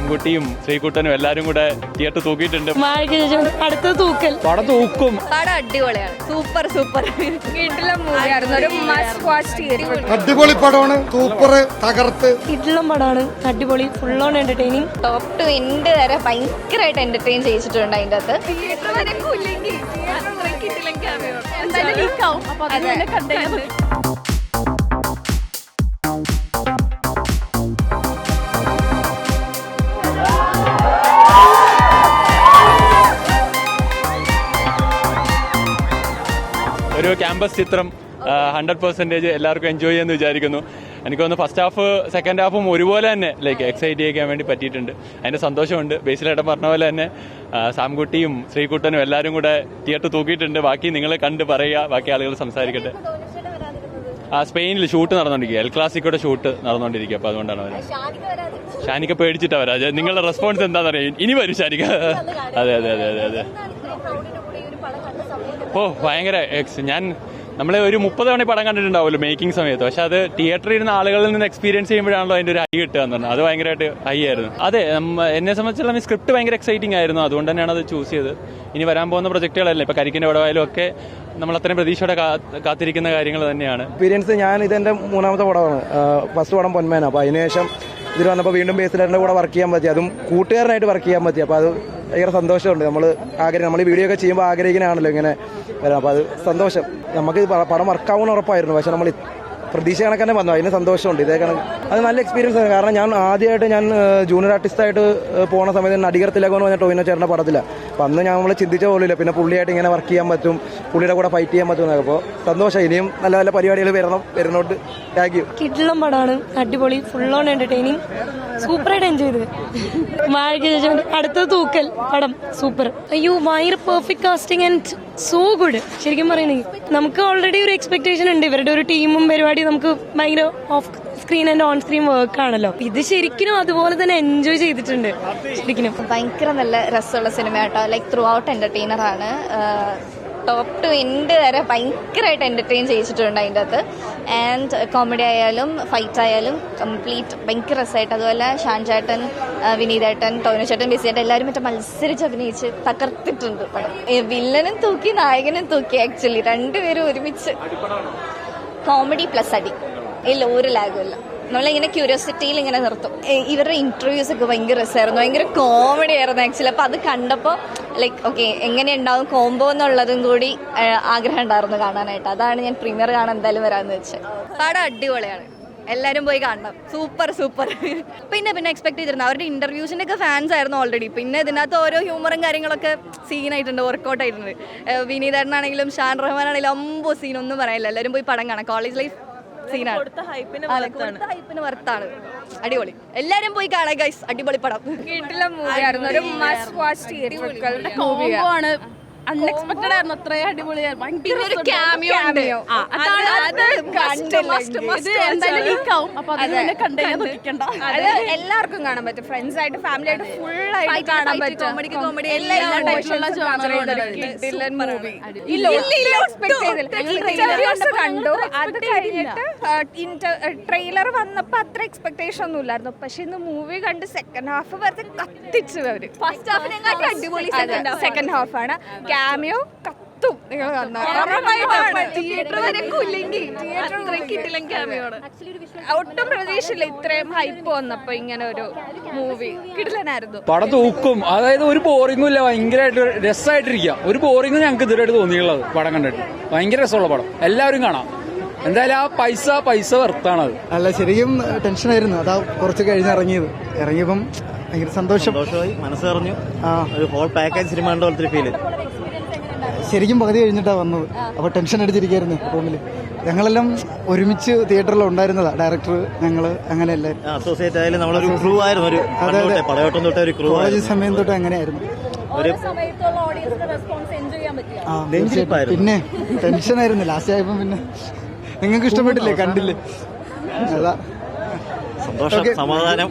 സാംകുട്ടിയും ശ്രീകുട്ടനും എല്ലാരും കൂടെ തിയേറ്റർ തൂക്കിയിട്ടുണ്ട്. അടുത്ത തൂക്കൽ പടം തൂക്കും. പടം അടിപൊളിയാണ്. സൂപ്പർ വീട്ടിലെ മൂവിയായിരുന്നു. ഒരു മസ്റ്റ് വാച്ച് തിയേറ്റർ. അടിപൊളി പടമാണ്. സൂപ്പർ തകർത്ത് കിടിലം പടമാണ്. അടിപൊളി, full on entertaining. Top to end വരെ ഭയങ്കരമായിട്ട് എന്റർടൈൻ ചെയ്യിച്ചിട്ടുണ്ട് അതിന്റെ അകത്ത്. ഒരു ക്യാമ്പസ് ചിത്രം 100% എല്ലാവർക്കും എൻജോയ് ചെയ്യാന്ന് വിചാരിക്കുന്നു. എനിക്ക് തോന്നുന്നു ഫസ്റ്റ് ഹാഫ് സെക്കൻഡ് ഹാഫും ഒരുപോലെ തന്നെ എക്സൈറ്റ് ചെയ്യാൻ വേണ്ടി പറ്റിയിട്ടുണ്ട്. അതിന്റെ സന്തോഷമുണ്ട്. ബേസിലേട്ടൻ പറഞ്ഞ പോലെ തന്നെ സാംകുട്ടിയും ശ്രീകുട്ടനും എല്ലാവരും കൂടെ തിയേറ്റർ തൂക്കിയിട്ടുണ്ട്. ബാക്കി നിങ്ങൾ കണ്ട് പറയുക, ബാക്കി ആളുകൾ സംസാരിക്കട്ടെ. സ്പെയിനിൽ ഷൂട്ട് നടന്നുകൊണ്ടിരിക്കുക, എൽ ക്ലാസിക്കോടെ ഷൂട്ട് നടന്നുകൊണ്ടിരിക്കുക. അപ്പോൾ അതുകൊണ്ടാണ് വരാം. ഷാനിക്ക പേടിച്ചിട്ടാണ് വരാ. നിങ്ങളുടെ റെസ്പോൺസ് എന്താണെന്നറിയാം. ഇനി വരും ഷാനിക്ക. അതെ. ഓ ഭയങ്കര നമ്മളെ ഒരു 30 തവണ പടം കണ്ടിട്ടുണ്ടാവുമല്ലോ മേക്കിംഗ് സമയത്ത്. പക്ഷെ അത് തിയേറ്ററിൽ ഇരുന്ന ആളുകളിൽ നിന്ന് എക്സ്പീരിയൻസ് ചെയ്യുമ്പോഴാണല്ലോ അതിന്റെ ഒരു ഹൈ കിട്ടുക എന്ന് പറഞ്ഞാൽ അത് ഭയങ്കരമായിട്ട് ഹൈ ആയിരുന്നു. അതെ, എന്നെ സംബന്ധിച്ചുള്ള സ്ക്രിപ്റ്റ് ഭയങ്കര എക്സൈറ്റിംഗ് ആയിരുന്നു. അതുകൊണ്ട് തന്നെയാണ് അത് ചൂസ് ചെയ്തത്. ഇനി വരാൻ പോകുന്ന പ്രൊജക്ടുകളല്ലേ, ഇപ്പൊ കരിക്കിന്റെ വടവായാലും ഒക്കെ നമ്മൾ അത്രയും പ്രതീക്ഷയോടെ കാത്തിരിക്കുന്ന കാര്യങ്ങൾ തന്നെയാണ്. എക്സ്പീരിയൻസ് ഇതെന്റെ 3ാമത്തെ പടമാണ്. ഫസ്റ്റ് പടം പൊന്മേന. അപ്പോൾ അതിനുശേഷം ഇതിൽ വന്നപ്പോൾ വീണ്ടും ബേസിലേട്ടൻ്റെ കൂടെ വർക്ക് ചെയ്യാൻ പറ്റി, അതും കൂട്ടുകാരനായിട്ട് വർക്ക് ചെയ്യാൻ പറ്റി. അപ്പോൾ അത് ഭയങ്കര സന്തോഷമുണ്ട്. നമ്മൾ ഈ വീഡിയോ ഒക്കെ ചെയ്യുമ്പോൾ ആഗ്രഹിക്കുന്നതാണല്ലോ ഇങ്ങനെ വരാം. അപ്പോൾ അത് സന്തോഷം. നമുക്ക് പടം വർക്കാവുന്ന ഉറപ്പായിരുന്നു. പക്ഷെ നമ്മൾ പ്രതീക്ഷ കണക്ക് തന്നെ വന്നു. അതിന് സന്തോഷമുണ്ട്. ഇതേ കണക്ക് അത് നല്ല എക്സ്പീരിയൻസ് ആണ്. കാരണം ഞാൻ ആദ്യമായിട്ട് ജൂനിയർ ആർട്ടിസ്റ്റായിട്ട് പോകുന്ന സമയത്ത് നടികർ തിലകമെന്ന് പറഞ്ഞ ടോവിനോ ചേട്ടൻ്റെ പടത്തില്ല. അപ്പം അന്ന് നമ്മൾ ചിന്തിച്ച പോലില്ല പിന്നെ പുള്ളിയായിട്ട് ഇങ്ങനെ വർക്ക് ചെയ്യാൻ പറ്റും, പുള്ളിയുടെ കൂടെ ഫൈറ്റ് ചെയ്യാൻ പറ്റും. അപ്പോൾ സന്തോഷം. ഇനിയും നല്ല നല്ല പരിപാടികൾ വരുന്നോട്ട്. Thank you. കിടിലം പടമാണ്. അടിപൊളി, ഫുൾ ഓൺ എന്റർടൈനിങ്. സൂപ്പറായിട്ട് എൻജോയ് ചെയ്തത്. വാഴയ്ക്ക് ശേഷം അടുത്ത തൂക്കൽ പടം സൂപ്പർ. അയ്യോ ഭയങ്കര perfect casting and so good. ശരിക്കും പറയുകയാണെങ്കിൽ നമുക്ക് ഓൾറെഡി ഒരു എക്സ്പെക്ടേഷൻ ഉണ്ട്. ഇവരുടെ ഒരു ടീമും പരിപാടി നമുക്ക് ഭയങ്കര of screen and on screen work ആണല്ലോ. ഇത് ശരിക്കും അതുപോലെ തന്നെ എൻജോയ് ചെയ്തിട്ടുണ്ട്. ശരിക്കും ഭയങ്കര നല്ല രസമുള്ള സിനിമ കേട്ടോ. ലൈക്ക് ത്രൂ ഔട്ട് എന്റർടൈനർ ആണ്. ടോപ്പ് ടു എൻഡ് വരെ ഭയങ്കരമായിട്ട് എന്റർടൈൻ ചെയ്യിച്ചിട്ടുണ്ട് അതിൻ്റെ അകത്ത്. ആൻഡ് കോമഡി ആയാലും ഫൈറ്റ് ആയാലും കംപ്ലീറ്റ് ഭയങ്കര രസമായിട്ട്. അതുപോലെ ഷാൻ ചേട്ടൻ, വിനീതേട്ടൻ, ടോവിനോ ചേട്ടൻ, ബേസിയേട്ടൻ എല്ലാവരും മത്സരിച്ച് അഭിനയിച്ച് തകർത്തിട്ടുണ്ട് പടം. വില്ലനും തൂക്കി നായകനും തൂക്കി. ആക്ച്വലി രണ്ടുപേരും ഒരുമിച്ച് കോമഡി പ്ലസ് അടി. ഇല്ല, ഒരു ലാഗും ഇല്ല. നമ്മളിങ്ങനെ ക്യൂരിയോസിറ്റിയിൽ ഇങ്ങനെ നിർത്തും. ഇവരുടെ ഇന്റർവ്യൂസ് ഒക്കെ ഭയങ്കര രസമായിരുന്നു, ഭയങ്കര കോമഡി ആയിരുന്നു ആക്ച്വലി. അപ്പൊ അത് കണ്ടപ്പോൾ ലൈക്ക് ഓക്കെ എങ്ങനെ ഉണ്ടാവും കോംബോ എന്നുള്ളതും കൂടി ആഗ്രഹം ഉണ്ടായിരുന്നു കാണാനായിട്ട്. അതാണ് ഞാൻ പ്രീമിയർ കാണാൻ എന്തായാലും വരാമെന്ന് വെച്ചത്. പടം അടിപൊളിയാണ്, എല്ലാവരും പോയി കാണണം. സൂപ്പർ. പിന്നെ എക്സ്പെക്ട് ചെയ്തിരുന്നു. അവരുടെ ഇന്റർവ്യൂസിന്റെ ഒക്കെ ഫാൻസ് ആയിരുന്നു ഓൾറെഡി. പിന്നെ ഇതിനകത്ത് ഓരോ ഹ്യൂമറും കാര്യങ്ങളൊക്കെ സീനായിട്ടുണ്ട്, വർക്കൗട്ട് ആയിട്ടുണ്ട്. വിനീതേട്ടനാണെങ്കിലും ഷാൻ റഹ്മാനാണെങ്കിലും അമ്പോ സീനൊന്നും പറയാനില്ല. എല്ലാവരും പോയി പടം കാണാം. കോളേജ് ലൈഫ് സീനാണ്, ഹൈപ്പിന് വർത്താണ്. അടിപൊളി, എല്ലാരും പോയി കാണാം ഗൈസ്. അടിപൊളി പടം. വീട്ടിലെ മൂവിയായിരുന്നു. ഒരു മസ്റ്റ് വാച്ച് തിയേറ്റർ മൂവിയാണ്. അൺഎക്സ്പെക്ടഡ് ആയിരുന്നു. അത്രയും അടിപൊളിയായിരുന്നു. ഭയങ്കര ഒരു ക്യാമിയോ ഉണ്ട്. എല്ലാവർക്കും കാണാൻ പറ്റും. ഫ്രണ്ട്സ് ആയിട്ട് ഫാമിലി ആയിട്ട് ഫുൾ ആയിട്ട് കാണാൻ പറ്റും. കണ്ടു. അത് കഴിഞ്ഞിട്ട് ട്രെയിലർ വന്നപ്പോ അത്ര എക്സ്പെക്ടേഷൻ ഒന്നും ഇല്ലായിരുന്നു. പക്ഷെ ഇന്ന് മൂവി കണ്ട് സെക്കൻഡ് ഹാഫ് വെറുതെ കത്തിച്ചു അവര്. ഫസ്റ്റ് ഹാഫിനെക്കാട്ടി അടിപൊളി സെക്കൻഡ് ഹാഫാണ്. ക്യാമിയോ കത്തും. നിങ്ങൾ ഒട്ടും പ്രതീക്ഷയില്ല ഇത്രയും ഹൈപ്പ് വന്നപ്പോ ഇങ്ങനെ ഒരു മൂവി. കിടിലനായിരുന്നു. പടം തൂക്കും. അതായത് ഒരു ബോറിംഗും ഇല്ല, ഭയങ്കരമായിട്ട് രസമായിട്ടിരിക്കുക. ഒരു ബോറിംഗ് ഞങ്ങൾക്ക് ഇതുവരെയായിട്ട് തോന്നിയുള്ളത് പടം കണ്ടിട്ട്. ഭയങ്കര രസമുള്ള പടം, എല്ലാവരും കാണാം. എന്തായാലും ആ പൈസ വെറുത്താണത്. അല്ല, ശരിക്കും ടെൻഷനായിരുന്നു. അതാ കുറച്ച് കഴിഞ്ഞ് ഇറങ്ങിയപ്പം ഭയങ്കര സന്തോഷമായി, മനസ്സറിഞ്ഞു. ഒരു ഹോൾ പാക്കേജ് സിനിമ കണ്ട പോലത്തെ ഫീല്. ശരിക്കും പകുതി കഴിഞ്ഞിട്ടാണ് വന്നത്. അപ്പോൾ ടെൻഷൻ അടിച്ചിരിക്കുകയായിരുന്നു റൂമിൽ. ഞങ്ങളെല്ലാം ഒരുമിച്ച് തിയേറ്ററിൽ ഉണ്ടായിരുന്നതാ. ഡയറക്ടർ, ഞങ്ങള്, അങ്ങനെ എല്ലാവരും അസോസിയേറ്റ് ആയാലും നമ്മളൊരു ക്രൂ ആയിരുന്നു. പടയോട്ടം തൊട്ട് ഒരു ക്രൂ. കോളേജ് സമയം തൊട്ട് അങ്ങനെയായിരുന്നു. പിന്നെ ടെൻഷനായിരുന്നു. ലാസ്റ്റ് ആയപ്പോൾ പിന്നെ നിങ്ങൾക്ക് ഇഷ്ടപ്പെട്ടില്ലേ? കണ്ടില്ലേ? അതാ സന്തോഷം, സമാധാനം.